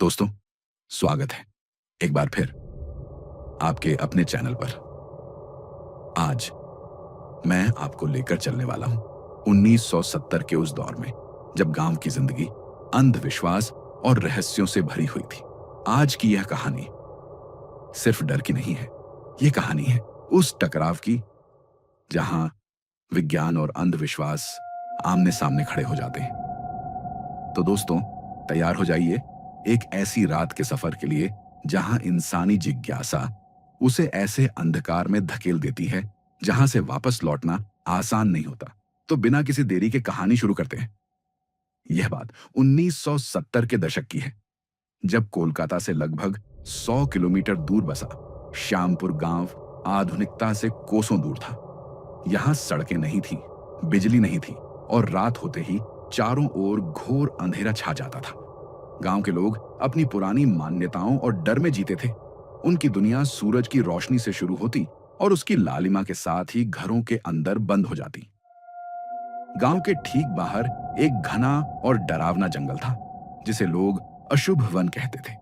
दोस्तों, स्वागत है एक बार फिर आपके अपने चैनल पर। आज मैं आपको लेकर चलने वाला हूं 1970 के उस दौर में जब गांव की जिंदगी अंधविश्वास और रहस्यों से भरी हुई थी। आज की यह कहानी सिर्फ डर की नहीं है, यह कहानी है उस टकराव की जहां विज्ञान और अंधविश्वास आमने सामने खड़े हो जाते हैं। तो दोस्तों, तैयार हो जाइए एक ऐसी रात के सफर के लिए जहां इंसानी जिज्ञासा उसे ऐसे अंधकार में धकेल देती है जहां से वापस लौटना आसान नहीं होता। तो बिना किसी देरी के कहानी शुरू करते हैं। यह बात 1970 के दशक की है, जब कोलकाता से लगभग 100 किलोमीटर दूर बसा श्यामपुर गांव आधुनिकता से कोसों दूर था। यहां सड़कें नहीं थी, बिजली नहीं थी और रात होते ही चारों ओर घोर अंधेरा छा जाता था। गांव के लोग अपनी पुरानी मान्यताओं और डर में जीते थे। उनकी दुनिया सूरज की रोशनी से शुरू होती और उसकी लालिमा के साथ ही घरों के अंदर बंद हो जाती। गांव के ठीक बाहर एक घना और डरावना जंगल था, जिसे लोग अशुभ वन कहते थे।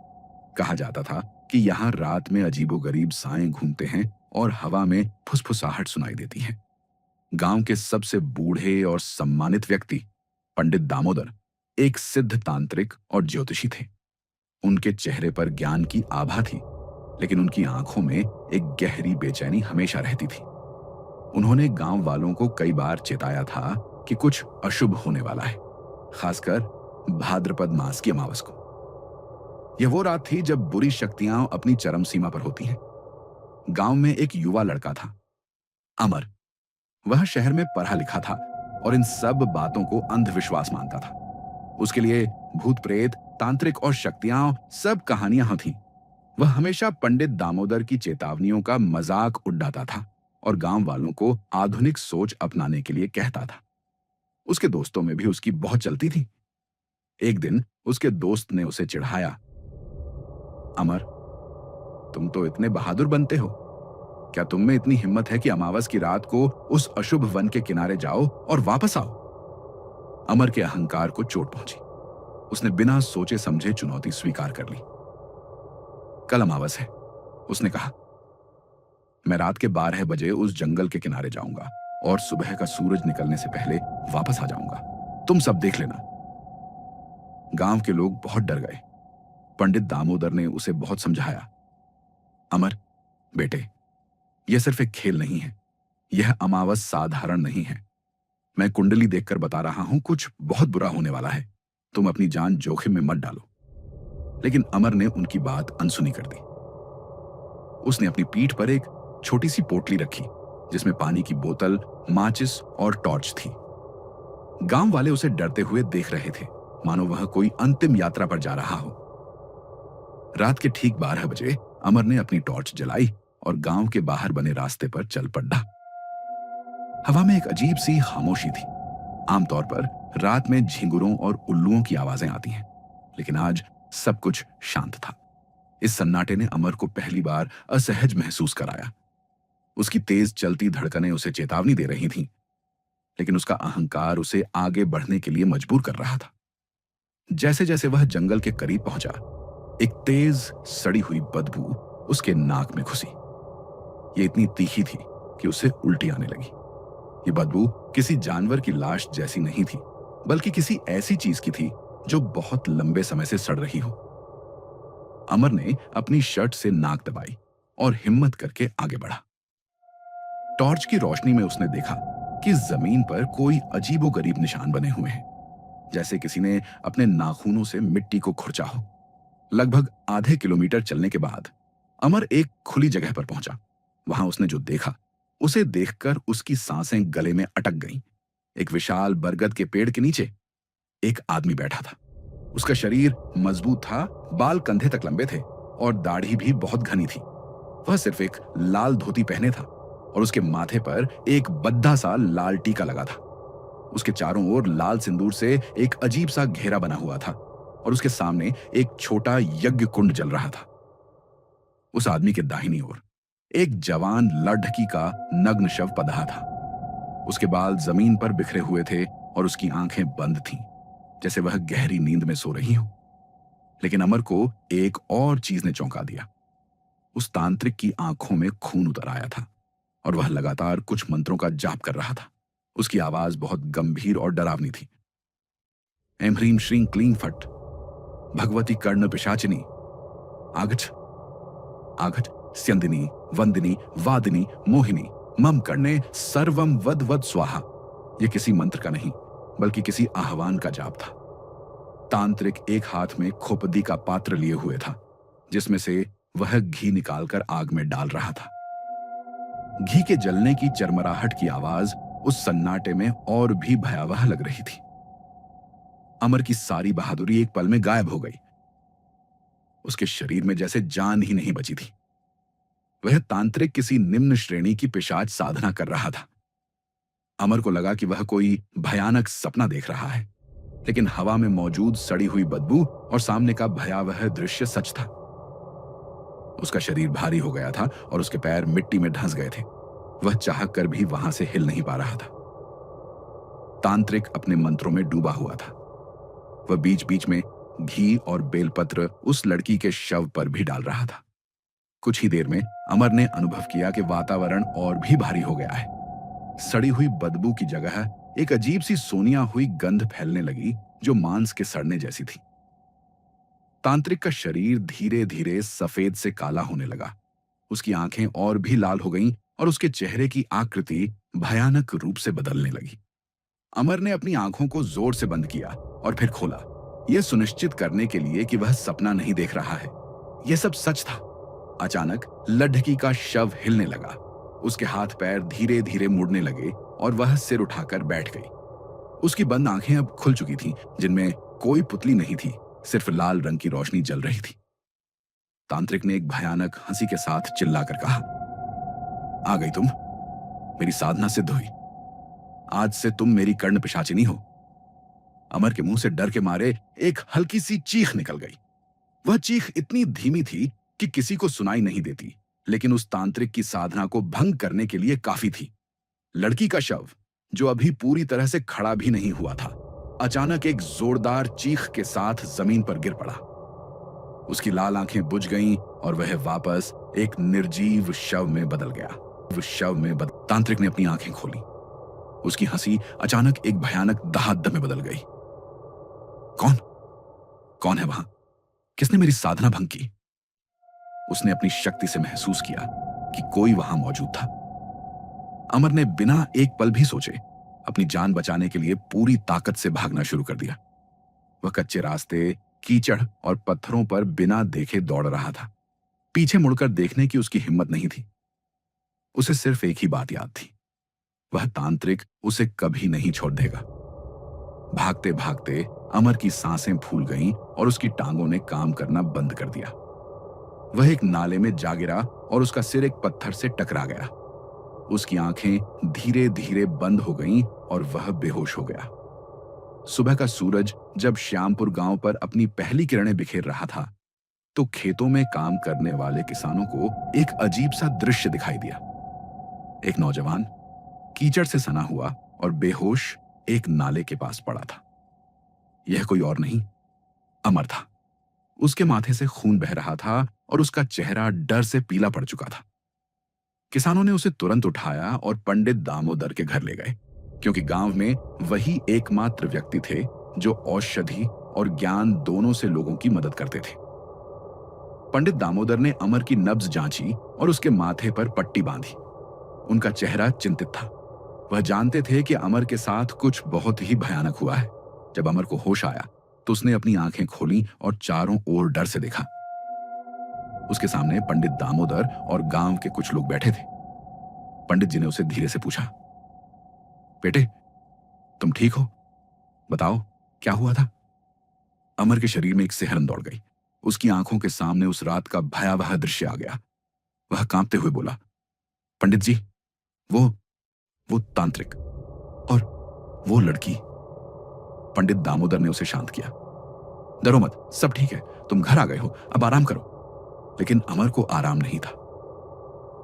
कहा जाता था कि यहाँ रात में अजीबोगरीब साएं घूमते हैं और हवा में फुसफुसाहट सुनाई देती है। गांव के सबसे बूढ़े और सम्मानित व्यक्ति पंडित दामोदर एक सिद्ध तांत्रिक और ज्योतिषी थे। उनके चेहरे पर ज्ञान की आभा थी, लेकिन उनकी आंखों में एक गहरी बेचैनी हमेशा रहती थी। उन्होंने गांव वालों को कई बार चेताया था कि कुछ अशुभ होने वाला है, खासकर भाद्रपद मास की अमावस को। यह वो रात थी जब बुरी शक्तियां अपनी चरम सीमा पर होती हैं। गांव में एक युवा लड़का था, अमर। वह शहर में पढ़ा लिखा था और इन सब बातों को अंधविश्वास मानता था। उसके लिए भूत प्रेत, तांत्रिक और शक्तियां सब कहानियां थीं। वह हमेशा पंडित दामोदर की चेतावनियों का मजाक उड़ाता था और गांव वालों को आधुनिक सोच अपनाने के लिए कहता था। उसके दोस्तों में भी उसकी बहुत चलती थी। एक दिन उसके दोस्त ने उसे चिढ़ाया, अमर, तुम तो इतने बहादुर बनते हो, क्या तुम में इतनी हिम्मत है कि अमावस की रात को उस अशुभ वन के किनारे जाओ और वापस आओ? अमर के अहंकार को चोट पहुंची। उसने बिना सोचे समझे चुनौती स्वीकार कर ली। कल अमावस है, उसने कहा। मैं रात के 12 बजे उस जंगल के किनारे जाऊंगा और सुबह का सूरज निकलने से पहले वापस आ जाऊंगा। तुम सब देख लेना। गांव के लोग बहुत डर गए। पंडित दामोदर ने उसे बहुत समझाया, अमर बेटे, यह सिर्फ एक खेल नहीं है। यह अमावस साधारण नहीं है। मैं कुंडली देखकर बता रहा हूं, कुछ बहुत बुरा होने वाला है। तुम अपनी जान जोखिम में मत डालो। लेकिन अमर ने उनकी बात अनसुनी कर दी। उसने अपनी पीठ पर एक छोटी सी पोटली रखी, जिसमें पानी की बोतल, माचिस और टॉर्च थी। गांव वाले उसे डरते हुए देख रहे थे, मानो वह कोई अंतिम यात्रा पर जा रहा हो। रात के ठीक 12 बजे अमर ने अपनी टॉर्च जलाई और गांव के बाहर बने रास्ते पर चल पड़ा। हवा में एक अजीब सी खामोशी थी। आमतौर पर रात में झिंगुरों और उल्लुओं की आवाजें आती हैं, लेकिन आज सब कुछ शांत था। इस सन्नाटे ने अमर को पहली बार असहज महसूस कराया। उसकी तेज चलती धड़कनें उसे चेतावनी दे रही थीं, लेकिन उसका अहंकार उसे आगे बढ़ने के लिए मजबूर कर रहा था। जैसे जैसे वह जंगल के करीब पहुंचा, एक तेज सड़ी हुई बदबू उसके नाक में घुसी। ये इतनी तीखी थी कि उसे उल्टी आने लगी। ये बदबू किसी जानवर की लाश जैसी नहीं थी, बल्कि किसी ऐसी चीज की थी जो बहुत लंबे समय से सड़ रही हो। अमर ने अपनी शर्ट से नाक दबाई और हिम्मत करके आगे बढ़ा। टॉर्च की रोशनी में उसने देखा कि जमीन पर कोई अजीबोगरीब निशान बने हुए हैं, जैसे किसी ने अपने नाखूनों से मिट्टी को खुरचा हो। लगभग आधे किलोमीटर चलने के बाद अमर एक खुली जगह पर पहुंचा। वहां उसने जो देखा, उसे देखकर उसकी सांसें गले में अटक गईं। एक विशाल बरगद के पेड़ के नीचे एक आदमी बैठा था। उसका शरीर मजबूत था, बाल कंधे तक लंबे थे और दाढ़ी भी बहुत घनी थी। वह सिर्फ एक लाल धोती पहने था और उसके माथे पर एक बद्धा सा लाल टीका लगा था। उसके चारों ओर लाल सिंदूर से एक अजीब सा घेरा बना हुआ था और उसके सामने एक छोटा यज्ञ कुंड जल रहा था। उस आदमी के दाहिनी ओर एक जवान लड़की का नग्न शव पड़ा था। उसके बाल जमीन पर बिखरे हुए थे और उसकी आंखें बंद थीं, जैसे वह गहरी नींद में सो रही हो। लेकिन अमर को एक और चीज ने चौंका दिया। उस तांत्रिक की आंखों में खून उतर आया था और वह लगातार कुछ मंत्रों का जाप कर रहा था। उसकी आवाज बहुत गंभीर और डरावनी थी। एम ह्रीम श्रीं क्लीं फट भगवती कर्ण पिशाचिनी आगच आगच स्यंदिनी वंदिनी वादिनी मोहिनी मम कर्णे सर्वम वद वद स्वाहा। यह किसी मंत्र का नहीं बल्कि किसी आह्वान का जाप था। तांत्रिक एक हाथ में खोपदी का पात्र लिए हुए था जिसमें से वह घी निकालकर आग में डाल रहा था। घी के जलने की चरमराहट की आवाज उस सन्नाटे में और भी भयावह लग रही थी। अमर की सारी बहादुरी एक पल में गायब हो गई। उसके शरीर में जैसे जान ही नहीं बची थी। वह तांत्रिक किसी निम्न श्रेणी की पिशाच साधना कर रहा था। अमर को लगा कि वह कोई भयानक सपना देख रहा है, लेकिन हवा में मौजूद सड़ी हुई बदबू और सामने का भयावह दृश्य सच था। उसका शरीर भारी हो गया था और उसके पैर मिट्टी में धंस गए थे। वह चाहकर भी वहां से हिल नहीं पा रहा था। तांत्रिक अपने मंत्रों में डूबा हुआ था। वह बीच बीच में घी और बेलपत्र उस लड़की के शव पर भी डाल रहा था। कुछ ही देर में अमर ने अनुभव किया कि वातावरण और भी भारी हो गया है। सड़ी हुई बदबू की जगह एक अजीब सी सोनिया हुई गंध फैलने लगी जो मांस के सड़ने जैसी थी। तांत्रिक का शरीर धीरे धीरे सफेद से काला होने लगा। उसकी आंखें और भी लाल हो गईं और उसके चेहरे की आकृति भयानक रूप से बदलने लगी। अमर ने अपनी आंखों को जोर से बंद किया और फिर खोला, यह सुनिश्चित करने के लिए कि वह सपना नहीं देख रहा है। यह सब सच था। अचानक लड्ढकी का शव हिलने लगा। उसके हाथ पैर धीरे धीरे मुड़ने लगे और वह सिर उठाकर बैठ गई। उसकी बंद आंखें अब खुल चुकी थीं, जिनमें कोई पुतली नहीं थी, सिर्फ लाल रंग की रोशनी जल रही थी। तांत्रिक ने एक भयानक हंसी के साथ चिल्लाकर कहा, आ गई तुम। मेरी साधना सिद्ध हुई। आज से तुम मेरी कर्ण पिशाचिनी हो। अमर के मुंह से डर के मारे एक हल्की सी चीख निकल गई। वह चीख इतनी धीमी थी कि किसी को सुनाई नहीं देती, लेकिन उस तांत्रिक की साधना को भंग करने के लिए काफी थी। लड़की का शव, जो अभी पूरी तरह से खड़ा भी नहीं हुआ था, अचानक एक जोरदार चीख के साथ जमीन पर गिर पड़ा। उसकी लाल आंखें बुझ गईं और वह वापस एक निर्जीव शव में बदल गया। तांत्रिक ने अपनी आंखें खोली। उसकी हंसी अचानक एक भयानक दहाड़ में बदल गई। कौन कौन है वहां? किसने मेरी साधना भंग की? उसने अपनी शक्ति से महसूस किया कि कोई वहां मौजूद था। अमर ने बिना एक पल भी सोचे अपनी जान बचाने के लिए पूरी ताकत से भागना शुरू कर दिया। वह कच्चे रास्ते, कीचड़ और पत्थरों पर बिना देखे दौड़ रहा था। पीछे मुड़कर देखने की उसकी हिम्मत नहीं थी। उसे सिर्फ एक ही बात याद थी, वह तांत्रिक उसे कभी नहीं छोड़ देगा। भागते भागते अमर की सांसें फूल गईं और उसकी टांगों ने काम करना बंद कर दिया। वह एक नाले में जा गिरा और उसका सिर एक पत्थर से टकरा गया। उसकी आंखें धीरे धीरे बंद हो गईं और वह बेहोश हो गया। सुबह का सूरज जब श्यामपुर गांव पर अपनी पहली किरणें बिखेर रहा था, तो खेतों में काम करने वाले किसानों को एक अजीब सा दृश्य दिखाई दिया। एक नौजवान कीचड़ से सना हुआ और बेहोश एक नाले के पास पड़ा था। यह कोई और नहीं, अमर था। उसके माथे से खून बह रहा था और उसका चेहरा डर से पीला पड़ चुका था। किसानों ने उसे तुरंत उठाया और पंडित दामोदर के घर ले गए, क्योंकि गांव में वही एकमात्र व्यक्ति थे जो औषधि और ज्ञान दोनों से लोगों की मदद करते थे। पंडित दामोदर ने अमर की नब्ज जांची और उसके माथे पर पट्टी बांधी। उनका चेहरा चिंतित था। वह जानते थे कि अमर के साथ कुछ बहुत ही भयानक हुआ है। जब अमर को होश आया तो उसने अपनी आंखें खोली और चारों ओर डर से देखा। उसके सामने पंडित दामोदर और गांव के कुछ लोग बैठे थे। पंडित जी ने उसे धीरे से पूछा, बेटे, तुम ठीक हो? बताओ, क्या हुआ था? अमर के शरीर में एक सिहरन दौड़ गई। उसकी आंखों के सामने उस रात का भयावह दृश्य आ गया। वह कांपते हुए बोला, पंडित जी, वो तांत्रिक और वो लड़की। पंडित दामोदर ने उसे शांत किया। डरो मत, सब ठीक है, तुम घर आ गए हो, अब आराम करो। लेकिन अमर को आराम नहीं था।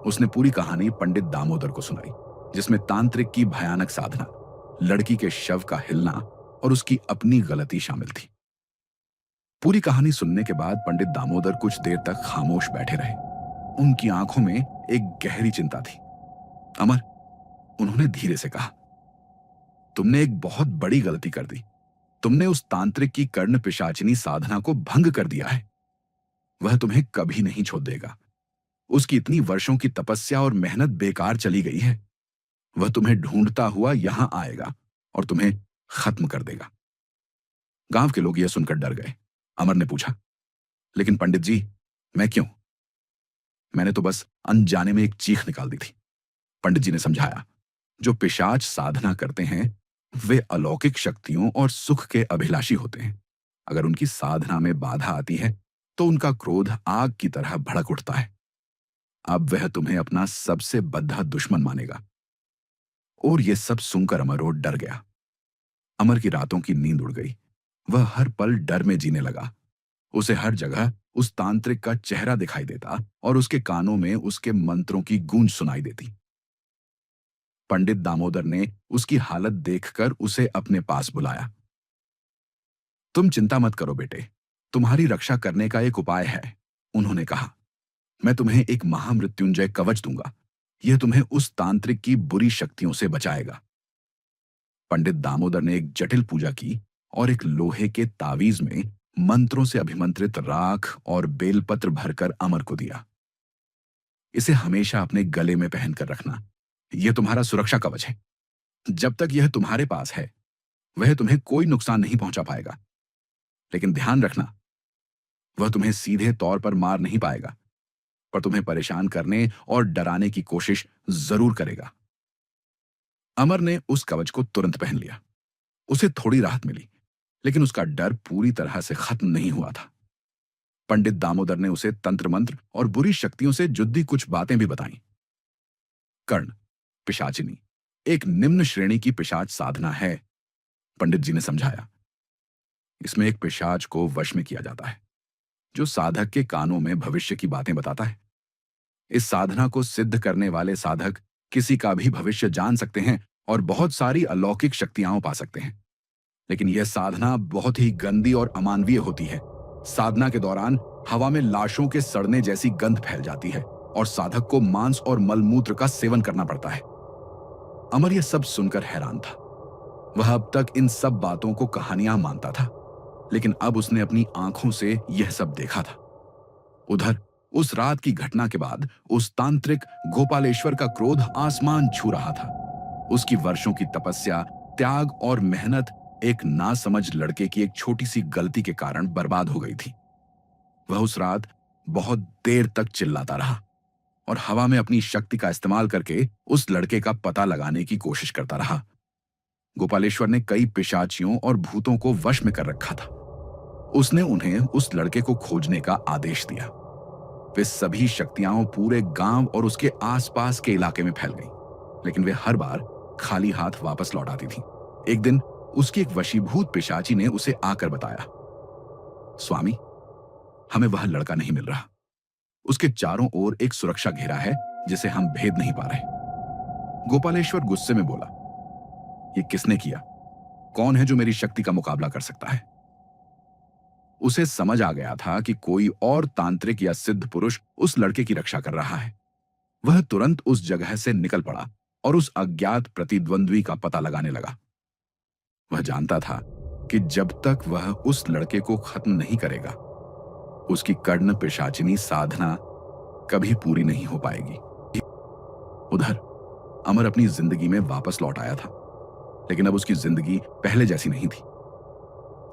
उसने पूरी कहानी पंडित दामोदर को सुनाई, जिसमें तांत्रिक की भयानक साधना, लड़की के शव का हिलना और उसकी अपनी गलती शामिल थी। पूरी कहानी सुनने के बाद पंडित दामोदर कुछ देर तक खामोश बैठे रहे। उनकी आंखों में एक गहरी चिंता थी। अमर, उन्होंने धीरे से कहा, तुमने एक बहुत बड़ी गलती कर दी। तुमने उस तांत्रिक की कर्ण पिशाचिनी साधना को भंग कर दिया है। वह तुम्हें कभी नहीं छोड़ देगा। उसकी इतनी वर्षों की तपस्या और मेहनत बेकार चली गई है। वह तुम्हें ढूंढता हुआ यहां आएगा और तुम्हें खत्म कर देगा। गांव के लोग यह सुनकर डर गए। अमर ने पूछा, लेकिन पंडित जी, मैं क्यों? मैंने तो बस अनजाने में एक चीख निकाल दी थी। पंडित जी ने समझाया, जो पिशाच साधना करते हैं वे अलौकिक शक्तियों और सुख के अभिलाषी होते हैं। अगर उनकी साधना में बाधा आती है तो उनका क्रोध आग की तरह भड़क उठता है। अब वह तुम्हें अपना सबसे बद्धा दुश्मन मानेगा। और यह सब सुनकर अमर डर गया। अमर की रातों की नींद उड़ गई। वह हर पल डर में जीने लगा। उसे हर जगह उस तांत्रिक का चेहरा दिखाई देता और उसके कानों में उसके मंत्रों की गूंज सुनाई देती। पंडित दामोदर ने उसकी हालत देखकर उसे अपने पास बुलाया। तुम चिंता मत करो बेटे, तुम्हारी रक्षा करने का एक उपाय है, उन्होंने कहा। मैं तुम्हें एक महामृत्युंजय कवच दूंगा। यह तुम्हें उस तांत्रिक की बुरी शक्तियों से बचाएगा। पंडित दामोदर ने एक जटिल पूजा की और एक लोहे के तावीज में मंत्रों से अभिमंत्रित राख और बेलपत्र भरकर अमर को दिया। इसे हमेशा अपने गले में पहनकर रखना। यह तुम्हारा सुरक्षा कवच है। जब तक यह तुम्हारे पास है वह तुम्हें कोई नुकसान नहीं पहुंचा पाएगा। लेकिन ध्यान रखना, वह तुम्हें सीधे तौर पर मार नहीं पाएगा, पर तुम्हें परेशान करने और डराने की कोशिश जरूर करेगा। अमर ने उस कवच को तुरंत पहन लिया। उसे थोड़ी राहत मिली, लेकिन उसका डर पूरी तरह से खत्म नहीं हुआ था। पंडित दामोदर ने उसे तंत्र मंत्र और बुरी शक्तियों से जुड़ी कुछ बातें भी बताईं। कर्ण पिशाचिनी एक निम्न श्रेणी की पिशाच साधना है, पंडित जी ने समझाया। इसमें एक पिशाच को वश में किया जाता है जो साधक के कानों में भविष्य की बातें बताता है। इस साधना को सिद्ध करने वाले साधक किसी का भी भविष्य जान सकते हैं और बहुत सारी अलौकिक शक्तियां पा सकते हैं। लेकिन यह साधना बहुत ही गंदी और अमानवीय होती है। साधना के दौरान हवा में लाशों के सड़ने जैसी गंध फैल जाती है और साधक को मांस और मलमूत्र का सेवन करना पड़ता है। अमर यह सब सुनकर हैरान था। वह अब तक इन सब बातों को कहानियां मानता था, लेकिन अब उसने अपनी आंखों से यह सब देखा था। उधर उस रात की घटना के बाद उस तांत्रिक गोपालेश्वर का क्रोध आसमान छू रहा था। उसकी वर्षों की तपस्या, त्याग और मेहनत एक नासमझ लड़के की एक छोटी सी गलती के कारण बर्बाद हो गई थी। वह उस रात बहुत देर तक चिल्लाता रहा और हवा में अपनी शक्ति का इस्तेमाल करके उस लड़के का पता लगाने की कोशिश करता रहा। गोपालेश्वर ने कई पिशाचियों और भूतों को वश में कर रखा था। उसने उन्हें उस लड़के को खोजने का आदेश दिया। वे सभी शक्तियां पूरे गांव और उसके आसपास के इलाके में फैल गईं, लेकिन वे हर बार खाली हाथ वापस लौट आती थीं। एक दिन उसकी एक वशीभूत पिशाची ने उसे आकर बताया, स्वामी, हमें वह लड़का नहीं मिल रहा। उसके चारों ओर एक सुरक्षा घेरा है जिसे हम भेद नहीं पा रहे। गोपालेश्वर गुस्से में बोला, ये किसने किया? कौन है जो मेरी शक्ति का मुकाबला कर सकता है? उसे समझ आ गया था कि कोई और तांत्रिक या सिद्ध पुरुष उस लड़के की रक्षा कर रहा है। वह तुरंत उस जगह से निकल पड़ा और उस अज्ञात प्रतिद्वंद्वी का पता लगाने लगा। वह जानता था कि जब तक वह उस लड़के को खत्म नहीं करेगा, उसकी कर्ण पिशाचिनी साधना कभी पूरी नहीं हो पाएगी। उधर अमर अपनी जिंदगी में वापस लौट आया था, लेकिन अब उसकी जिंदगी पहले जैसी नहीं थी।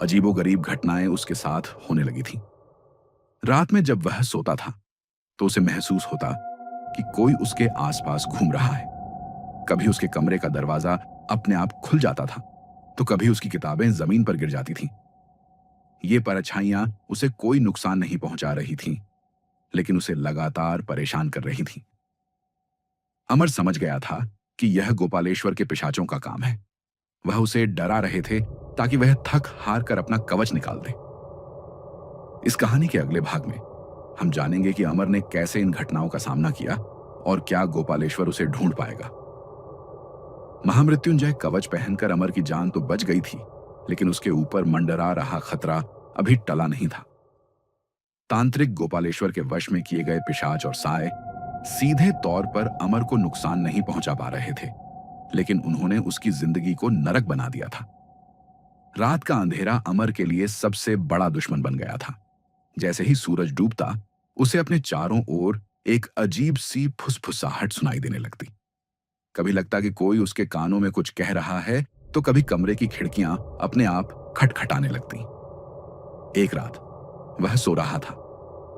अजीबोगरीब घटनाएं उसके साथ होने लगी थी। रात में जब वह सोता था तो उसे महसूस होता कि कोई उसके आसपास घूम रहा है। कभी उसके कमरे का दरवाजा अपने आप खुल जाता था तो कभी उसकी किताबें जमीन पर गिर जाती थीं। ये परछाइयां उसे कोई नुकसान नहीं पहुंचा रही थीं, लेकिन उसे लगातार परेशान कर रही थीं। अमर समझ गया था कि यह गोपालेश्वर के पिशाचों का काम है। वह उसे डरा रहे थे ताकि वह थक हार कर अपना कवच निकाल दे। इस कहानी के अगले भाग में हम जानेंगे कि अमर ने कैसे इन घटनाओं का सामना किया और क्या गोपालेश्वर उसे ढूंढ पाएगा। महामृत्युंजय कवच पहनकर अमर की जान तो बच गई थी, लेकिन उसके ऊपर मंडरा रहा खतरा अभी टला नहीं था। तांत्रिक गोपालेश्वर के वश में किए गए पिशाच और साए सीधे तौर पर अमर को नुकसान नहीं पहुंचा पा रहे थे, लेकिन उन्होंने उसकी जिंदगी को नरक बना दिया था। रात का अंधेरा अमर के लिए सबसे बड़ा दुश्मन बन गया था। जैसे ही सूरज डूबता, उसे अपने चारों ओर एक अजीब सी फुसफुसाहट सुनाई देने लगती। कभी लगता कि कोई उसके कानों में कुछ कह रहा है, तो कभी कमरे की खिड़कियां अपने आप खटखटाने लगती। एक रात वह सो रहा था,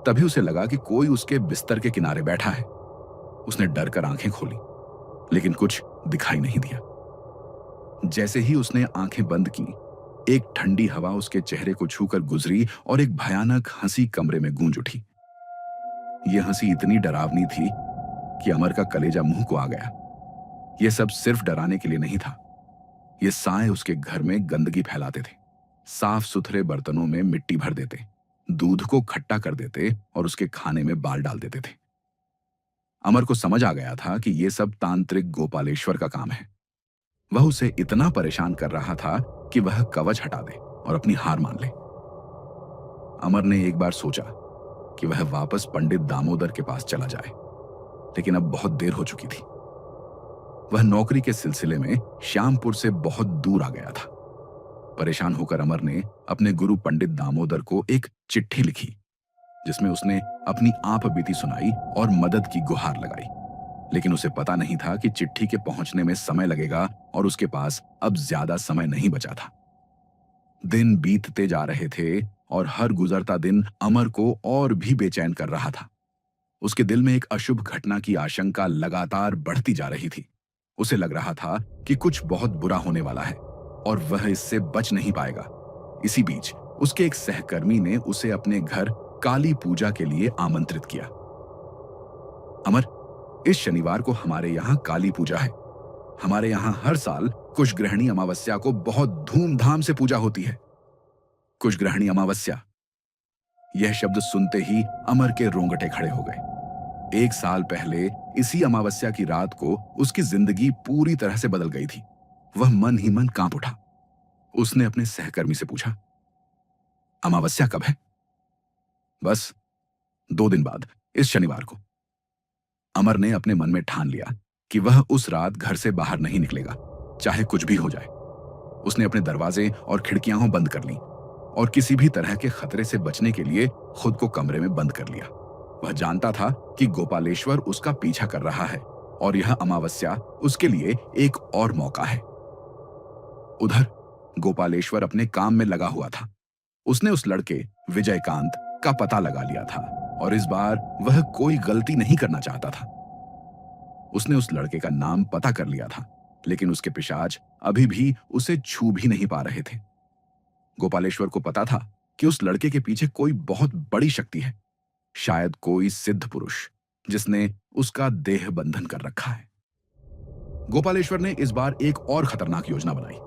तभी उसे लगा कि कोई उसके बिस्तर के किनारे बैठा है। उसने डर कर आंखें खोली, लेकिन कुछ दिखाई नहीं दिया। जैसे ही उसने आंखें बंद की, एक ठंडी हवा उसके चेहरे को छूकर गुजरी और एक भयानक हंसी कमरे में गूंज उठी। यह हंसी इतनी डरावनी थी कि अमर का कलेजा मुंह को आ गया। यह सब सिर्फ डराने के लिए नहीं था। ये साए उसके घर में गंदगी फैलाते थे, साफ सुथरे बर्तनों में मिट्टी भर देते, दूध को खट्टा कर देते और उसके खाने में बाल डाल देते थे। अमर को समझ आ गया था कि यह सब तांत्रिक गोपालेश्वर का काम है। वह उसे इतना परेशान कर रहा था कि वह कवच हटा दे और अपनी हार मान ले। अमर ने एक बार सोचा कि वह वापस पंडित दामोदर के पास चला जाए, लेकिन अब बहुत देर हो चुकी थी। वह नौकरी के सिलसिले में श्यामपुर से बहुत दूर आ गया था। परेशान होकर अमर ने अपने गुरु पंडित दामोदर को एक चिट्ठी लिखी, जिसमें उसने अपनी आप बीती सुनाई और मदद की गुहार लगाई। लेकिन उसे पता नहीं था कि चिट्ठी के पहुंचने में समय लगेगा और उसके पास अब ज्यादा समय नहीं बचा था। दिन बीतते जा रहे थे और हर गुजरता दिन अमर को और भी बेचैन कर रहा था। उसके दिल में एक अशुभ घटना की आशंका लगातार बढ़ती जा रही थी। उसे लग रहा था कि कुछ बहुत बुरा होने वाला है और वह इससे बच नहीं पाएगा। इसी बीच उसके एक सहकर्मी ने उसे अपने घर काली पूजा के लिए आमंत्रित किया। अमर, इस शनिवार को हमारे यहाँ काली पूजा है। हमारे यहाँ हर साल कुशग्रहणी अमावस्या को बहुत धूमधाम से पूजा होती है। कुशग्रहणी अमावस्या, यह शब्द सुनते ही अमर के रोंगटे खड़े हो गए। एक साल पहले इसी अमावस्या की रात को उसकी जिंदगी पूरी तरह से बदल गई थी। वह मन ही मन कांप उठा। उसने अपने सहकर्मी से पूछा, अमावस्या कब है? बस 2 दिन बाद, इस शनिवार को। अमर ने अपने मन में ठान लिया कि वह उस रात घर से बाहर नहीं निकलेगा, चाहे कुछ भी हो जाए। उसने अपने दरवाजे और खिड़कियां बंद कर ली और किसी भी तरह के खतरे से बचने के लिए खुद को कमरे में बंद कर लिया। वह जानता था कि गोपालेश्वर उसका पीछा कर रहा है और यह अमावस्या उसके लिए एक और मौका है। उधर गोपालेश्वर अपने काम में लगा हुआ था। उसने उस लड़के विजयकांत का पता लगा लिया था और इस बार वह कोई गलती नहीं करना चाहता था। उसने उस लड़के का नाम पता कर लिया था, लेकिन उसके पिशाच अभी भी उसे छू भी नहीं पा रहे थे। गोपालेश्वर को पता था कि उस लड़के के पीछे कोई बहुत बड़ी शक्ति है, शायद कोई सिद्ध पुरुष जिसने उसका देह बंधन कर रखा है। गोपालेश्वर ने इस बार एक और खतरनाक योजना बनाई।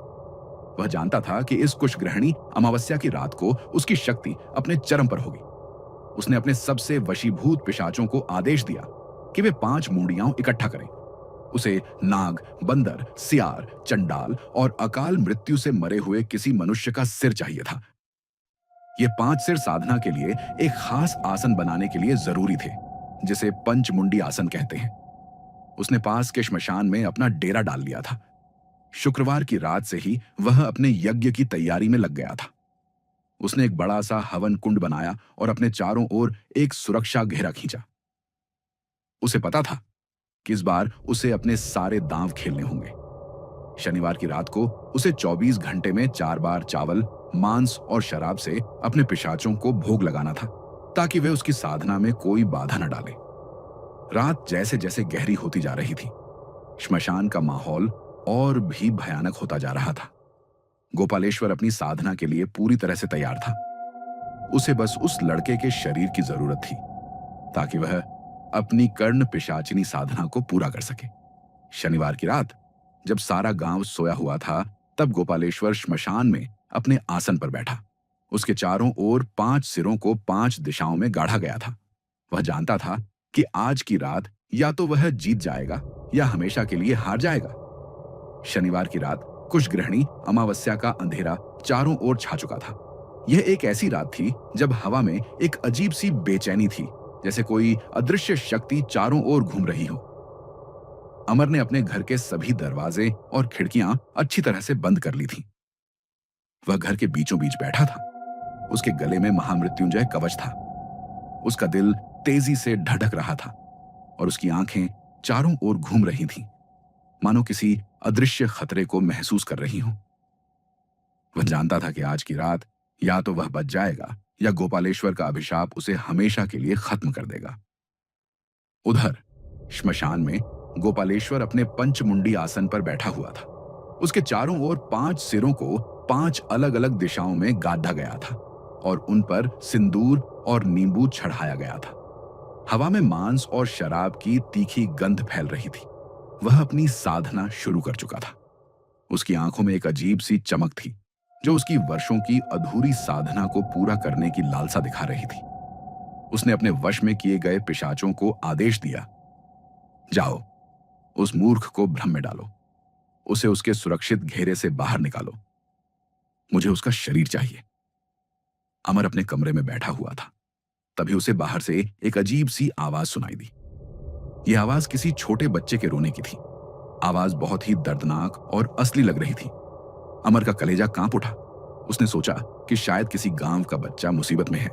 वह जानता था कि इस कुशग्रहणी अमावस्या की रात को उसकी शक्ति अपने चरम पर होगी। उसने अपने सबसे वशीभूत पिशाचों को आदेश दिया कि वे 5 मूढ़ियां इकट्ठा करें। उसे नाग, बंदर, सियार, चंडाल और अकाल मृत्यु से मरे हुए किसी मनुष्य का सिर चाहिए था। ये 5 सिर साधना के लिए एक खास आसन बनाने के लिए जरूरी थे, जिसे पंचमुंडी आसन कहते हैं। उसने पास के श्मशान में अपना डेरा डाल लिया था। शुक्रवार की रात से ही वह अपने यज्ञ की तैयारी में लग गया था। उसने एक बड़ा सा हवन कुंड बनाया और अपने चारों ओर एक सुरक्षा घेरा खींचा। उसे पता था कि इस बार उसे अपने सारे दांव खेलने होंगे। शनिवार की रात को उसे 24 घंटे में 4 बार चावल, मांस और शराब से अपने पिशाचों को भोग लगाना था, ताकि वे उसकी साधना में कोई बाधा न डाले। रात जैसे जैसे गहरी होती जा रही थी, श्मशान का माहौल और भी भयानक होता जा रहा था। गोपालेश्वर अपनी साधना के लिए पूरी तरह से तैयार था। उसे बस उस लड़के के शरीर की जरूरत थी, ताकि वह अपनी कर्ण पिशाचिनी साधना को पूरा कर सके। शनिवार की रात जब सारा गांव सोया हुआ था, तब गोपालेश्वर श्मशान में अपने आसन पर बैठा। उसके चारों ओर 5 सिरों को 5 दिशाओं में गाढ़ा गया था। वह जानता था कि आज की रात या तो वह जीत जाएगा या हमेशा के लिए हार जाएगा। शनिवार की रात कुशग्रहणी अमावस्या का अंधेरा चारों ओर छा चुका था। यह एक ऐसी रात थी जब हवा में एक अजीब सी बेचैनी थी, जैसे कोई अदृश्य शक्ति चारों ओर घूम रही हो। अमर ने अपने घर के सभी दरवाजे और खिड़कियां अच्छी तरह से बंद कर ली थीं। वह घर के बीचों बीच बैठा था। उसके गले में महामृत्युंजय कवच था। उसका दिल तेजी से धड़क रहा था और उसकी आंखें चारों ओर घूम रही थीं, मानो किसी अदृश्य खतरे को महसूस कर रही हों। वह जानता था कि आज की रात या तो वह बच जाएगा या गोपालेश्वर का अभिशाप उसे हमेशा के लिए खत्म कर देगा। उधर श्मशान में गोपालेश्वर अपने पंचमुंडी आसन पर बैठा हुआ था। उसके चारों ओर 5 सिरों को 5 अलग अलग दिशाओं में गाधा गया था और उन पर सिंदूर और नींबू चढ़ाया गया था। हवा में मांस और शराब की तीखी गंध फैल रही थी। वह अपनी साधना शुरू कर चुका था। उसकी आंखों में एक अजीब सी चमक थी जो उसकी वर्षों की अधूरी साधना को पूरा करने की लालसा दिखा रही थी। उसने अपने वश में किए गए पिशाचों को आदेश दिया, जाओ, उस मूर्ख को भ्रम में डालो, उसे उसके सुरक्षित घेरे से बाहर निकालो। मुझे उसका शरीर चाहिए। अमर अपने कमरे में बैठा हुआ था। तभी उसे बाहर से एक अजीब सी आवाज सुनाई दी। यह आवाज किसी छोटे बच्चे के रोने की थी। आवाज बहुत ही दर्दनाक और असली लग रही थी। अमर का कलेजा कांप उठा। उसने सोचा कि शायद किसी गांव का बच्चा मुसीबत में है।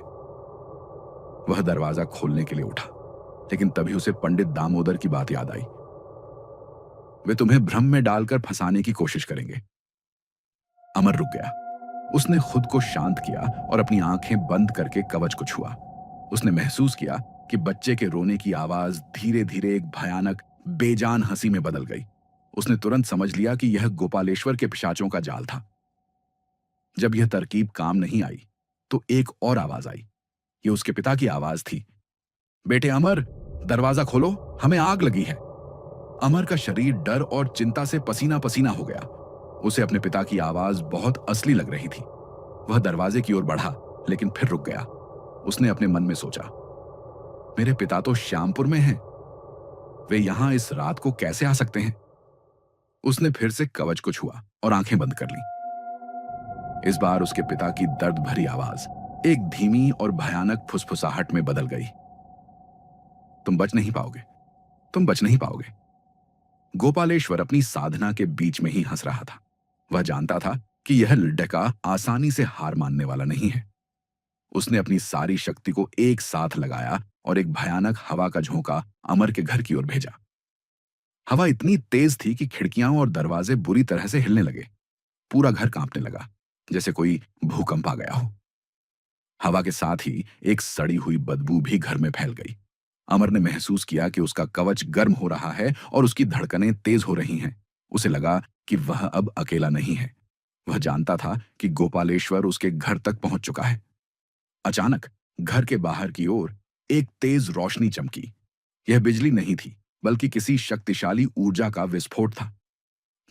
वह दरवाजा खोलने के लिए उठा, लेकिन तभी उसे पंडित दामोदर की बात याद आई। वे तुम्हें भ्रम में डालकर फंसाने की कोशिश करेंगे। अमर रुक गया। उसने खुद को शांत किया और अपनी आंखें बंद करके कवच को छुआ। उसने महसूस किया कि बच्चे के रोने की आवाज धीरे धीरे एक भयानक बेजान हंसी में बदल गई। उसने तुरंत समझ लिया कि यह गोपालेश्वर के पिशाचों का जाल था। जब यह तरकीब काम नहीं आई तो एक और आवाज आई। यह उसके पिता की आवाज थी। बेटे अमर, दरवाजा खोलो, हमें आग लगी है। अमर का शरीर डर और चिंता से पसीना पसीना हो गया। उसे अपने पिता की आवाज बहुत असली लग रही थी। वह दरवाजे की ओर बढ़ा, लेकिन फिर रुक गया। उसने अपने मन में सोचा, मेरे पिता तो श्यामपुर में हैं। वे यहां इस रात को कैसे आ सकते हैं? उसने फिर से कवच को छुआ और आंखें बंद कर ली। इस बार उसके पिता की दर्द भरी आवाज एक धीमी और भयानक फुसफुसाहट में बदल गई। तुम बच नहीं पाओगे, तुम बच नहीं पाओगे। गोपालेश्वर अपनी साधना के बीच में ही हंस रहा था। वह जानता था कि यह लड़का आसानी से हार मानने वाला नहीं है। उसने अपनी सारी शक्ति को एक साथ लगाया और एक भयानक हवा का झोंका अमर के घर की ओर भेजा। हवा इतनी तेज थी कि खिड़कियां और दरवाजे बुरी तरह से हिलने लगे। पूरा घर कांपने लगा, जैसे कोई भूकंप आ गया हो। हवा के साथ ही एक सड़ी हुई बदबू भी घर में फैल गई। अमर ने महसूस किया कि उसका कवच गर्म हो रहा है और उसकी धड़कनें तेज हो रही हैं। उसे लगा कि वह अब अकेला नहीं है। वह जानता था कि गोपालेश्वर उसके घर तक पहुंच चुका है। अचानक घर के बाहर की ओर एक तेज रोशनी चमकी। यह बिजली नहीं थी, बल्कि किसी शक्तिशाली ऊर्जा का विस्फोट था।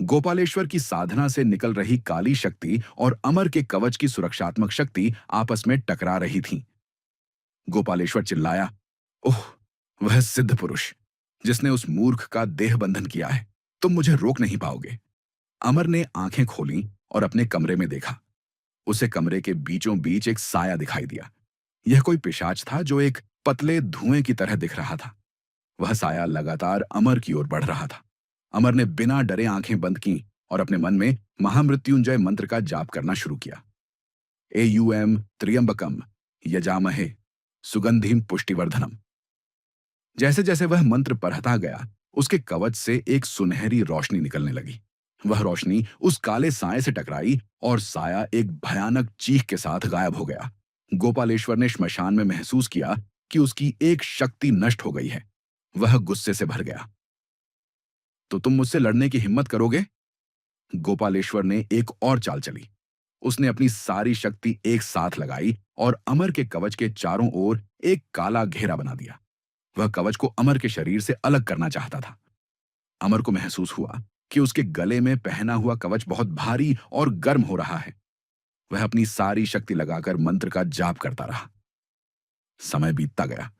गोपालेश्वर की साधना से निकल रही काली शक्ति और अमर के कवच की सुरक्षात्मक शक्ति आपस में टकरा रही थीं। गोपालेश्वर चिल्लाया, ओह, वह सिद्ध पुरुष जिसने उस मूर्ख का देह बंधन किया है, तुम मुझे रोक नहीं पाओगे। अमर ने आंखें खोलीं और अपने कमरे में देखा। उसे कमरे के बीचों बीच एक साया दिखाई दिया। यह कोई पिशाच था जो एक पतले धुएं की तरह दिख रहा था। वह साया लगातार अमर की ओर बढ़ रहा था। अमर ने बिना डरे आंखें बंद की और अपने मन में महामृत्युंजय मंत्र का जाप करना शुरू किया। एयूएम त्र्यंबकम यजामहे सुगंधिम पुष्टिवर्धनम। जैसे जैसे वह मंत्र पढ़ता गया, उसके कवच से एक सुनहरी रोशनी निकलने लगी। वह रोशनी उस काले साए से टकराई और साया एक भयानक चीख के साथ गायब हो गया। गोपालेश्वर ने श्मशान में महसूस किया कि उसकी एक शक्ति नष्ट हो गई है। वह गुस्से से भर गया। तो तुम मुझसे लड़ने की हिम्मत करोगे? गोपालेश्वर ने एक और चाल चली। उसने अपनी सारी शक्ति एक साथ लगाई और अमर के कवच के चारों ओर एक काला घेरा बना दिया। वह कवच को अमर के शरीर से अलग करना चाहता था। अमर को महसूस हुआ कि उसके गले में पहना हुआ कवच बहुत भारी और गर्म हो रहा है। वह अपनी सारी शक्ति लगाकर मंत्र का जाप करता रहा। समय बीतता गया।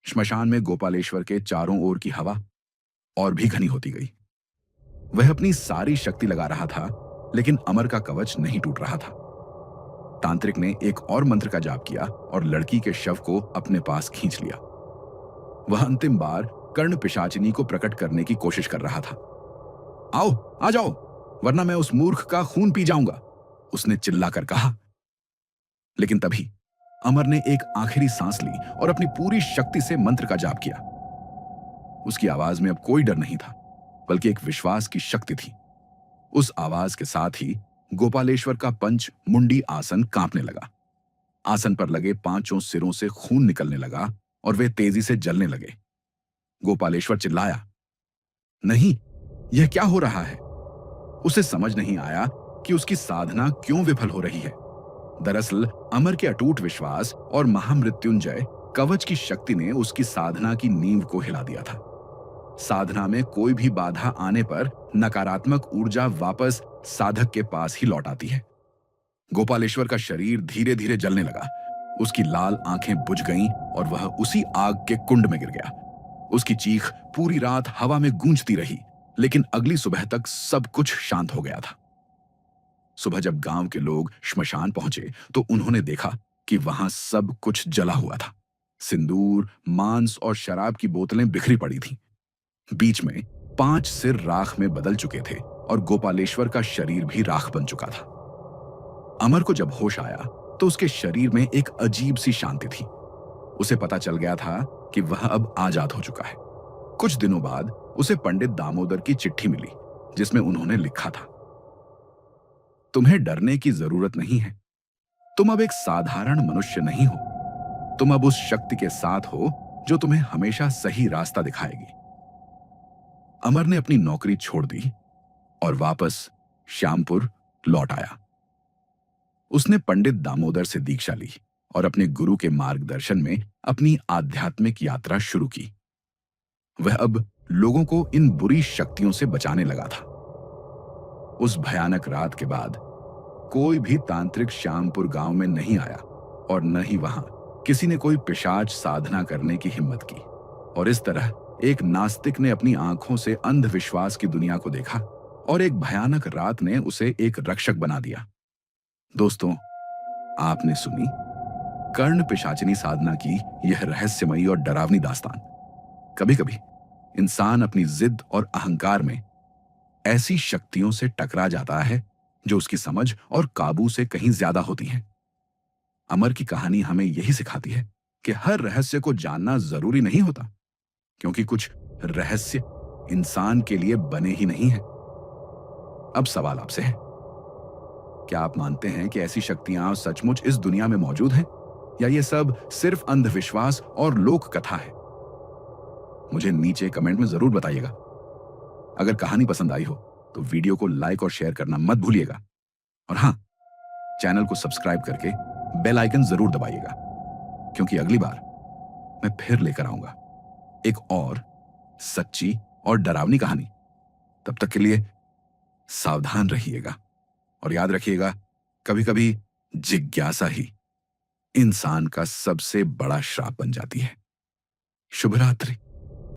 श्मशान में गोपालेश्वर के चारों ओर की हवा और भी घनी होती गई। वह अपनी सारी शक्ति लगा रहा था, लेकिन अमर का कवच नहीं टूट रहा था। तांत्रिक ने एक और मंत्र का जाप किया और लड़की के शव को अपने पास खींच लिया। वह अंतिम बार कर्ण पिशाचिनी को प्रकट करने की कोशिश कर रहा था। आओ, आ जाओ, वरना मैं उस मूर्ख का खून पी जाऊंगा, उसने चिल्लाकर कहा। लेकिन तभी अमर ने एक आखिरी सांस ली और अपनी पूरी शक्ति से मंत्र का जाप किया। उसकी आवाज में अब कोई डर नहीं था, बल्कि एक विश्वास की शक्ति थी। उस आवाज के साथ ही गोपालेश्वर का पंच मुंडी आसन कांपने लगा। आसन पर लगे 5 सिरों से खून निकलने लगा और वे तेजी से जलने लगे। गोपालेश्वर चिल्लाया, नहीं, यह क्या हो रहा है? उसे समझ नहीं आया कि उसकी साधना क्यों विफल हो रही है। दरअसल अमर के अटूट विश्वास और महामृत्युंजय कवच की शक्ति ने उसकी साधना की नींव को हिला दिया था। साधना में कोई भी बाधा आने पर नकारात्मक ऊर्जा वापस साधक के पास ही लौट आती है। गोपालेश्वर का शरीर धीरे धीरे जलने लगा। उसकी लाल आंखें बुझ गईं और वह उसी आग के कुंड में गिर गया। उसकी चीख पूरी रात हवा में गूंजती रही, लेकिन अगली सुबह तक सब कुछ शांत हो गया था। सुबह जब गांव के लोग श्मशान पहुंचे तो उन्होंने देखा कि वहां सब कुछ जला हुआ था। सिंदूर, मांस और शराब की बोतलें बिखरी पड़ी थीं। बीच में 5 सिर राख में बदल चुके थे और गोपालेश्वर का शरीर भी राख बन चुका था। अमर को जब होश आया तो उसके शरीर में एक अजीब सी शांति थी। उसे पता चल गया था कि वह अब आजाद हो चुका है। कुछ दिनों बाद उसे पंडित दामोदर की चिट्ठी मिली, जिसमें उन्होंने लिखा था, तुम्हें डरने की जरूरत नहीं है। तुम अब एक साधारण मनुष्य नहीं हो। तुम अब उस शक्ति के साथ हो जो तुम्हें हमेशा सही रास्ता दिखाएगी। अमर ने अपनी नौकरी छोड़ दी और वापस श्यामपुर लौट आया। उसने पंडित दामोदर से दीक्षा ली और अपने गुरु के मार्गदर्शन में अपनी आध्यात्मिक यात्रा शुरू की। वह अब लोगों को इन बुरी शक्तियों से बचाने लगा था। उस भयानक रात के बाद कोई भी तांत्रिक श्यामपुर गांव में नहीं आया और न ही वहां किसी ने कोई पिशाच साधना करने की हिम्मत की। और इस तरह एक नास्तिक ने अपनी आंखों से अंधविश्वास की दुनिया को देखा और एक भयानक रात ने उसे एक रक्षक बना दिया। दोस्तों, आपने सुनी कर्ण पिशाचिनी साधना की यह रहस्यमयी और डरावनी दास्तान। कभी कभी इंसान अपनी जिद और अहंकार में ऐसी शक्तियों से टकरा जाता है जो उसकी समझ और काबू से कहीं ज्यादा होती हैं। अमर की कहानी हमें यही सिखाती है कि हर रहस्य को जानना जरूरी नहीं होता, क्योंकि कुछ रहस्य इंसान के लिए बने ही नहीं है। अब सवाल आपसे है, क्या आप मानते हैं कि ऐसी शक्तियां सचमुच इस दुनिया में मौजूद हैं, या ये सब सिर्फ अंधविश्वास और लोक कथा है? मुझे नीचे कमेंट में जरूर बताइएगा। अगर कहानी पसंद आई हो तो वीडियो को लाइक और शेयर करना मत भूलिएगा। और हाँ, चैनल को सब्सक्राइब करके बेल आइकन जरूर दबाइएगा, क्योंकि अगली बार मैं फिर लेकर आऊंगा एक और सच्ची और डरावनी कहानी। तब तक के लिए सावधान रहिएगा और याद रखिएगा, कभी कभी जिज्ञासा ही इंसान का सबसे बड़ा श्राप बन जाती है। शुभ रात्रि।